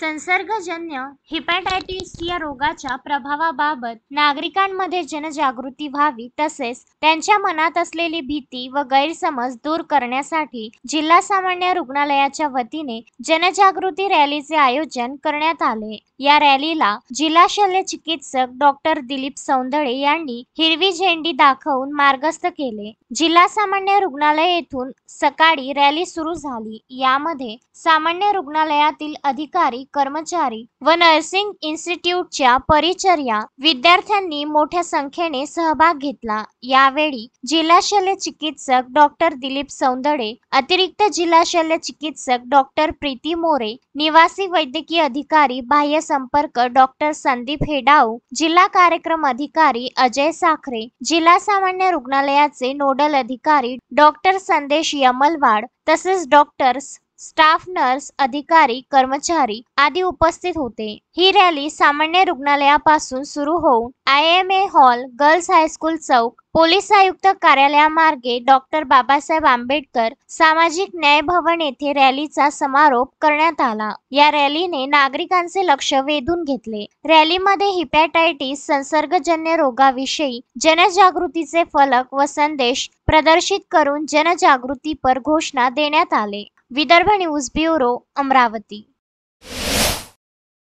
संसर्गजन्य हिपॅटायटिस या रोगाच्या प्रभावाबाबत नागरिकांमध्ये जनजागृती व्हावी तसेच त्यांच्या मनात असलेली भीती व गैरसमज दूर करण्यासाठी जिल्हा सामान्य रुग्णालयाच्या वतीने जनजागृती रॅलीचे आयोजन करण्यात आले। या रॅलीला जिल्हा शल्य चिकित्सक डॉक्टर दिलीप सौंदळे यांनी हिरवी झेंडी दाखवून मार्गस्थ केले। जिल्हा सामान्य रुग्णालय येथून सकाळी रॅली सुरू झाली। यामध्ये सामान्य रुग्णालयातील अधिकारी, कर्मचारी व नर्सिंग इन्स्टिट्यूटच्या परिचर्या विद्यार्थ्यांनी मोठ्या संख्येने सहभाग घेतला। यावेळी जिल्हा शल्य चिकित्सक डॉक्टर दिलीप सौंदळे, अतिरिक्त जिल्हा शल्य चिकित्सक डॉक्टर प्रीती मोरे, निवासी वैद्यकीय अधिकारी बाह्य संपर्क डॉक्टर संदीप हेडाऊ, जिल्हा कार्यक्रम अधिकारी अजय साखरे, जिल्हा सामान्य रुग्णालयाचे नोडल अधिकारी डॉक्टर संदेश यमलवाड तसेच डॉक्टर्स, स्टाफ नर्स, अधिकारी, कर्मचारी आदी उपस्थित होते। ही रॅली सामान्य रुग्णालयापासून सुरू होऊन IMA हॉल, गर्ल्स हायस्कूल चौक, पोलीस आयुक्त कार्यालयामार्गे डॉक्टर बाबासाहेब आंबेडकर सामाजिक न्याय भवन येथे रॅलीचा समारोप करण्यात आला। या रॅलीने नागरिकांचे लक्ष वेधून घेतले। रॅलीमध्ये हिपॅटायटिस संसर्गजन्य रोगाविषयी जनजागृतीचे फलक व संदेश प्रदर्शित करून जनजागृतीपर घोषणा देण्यात आले। Vidarbha news bureau, Amravati.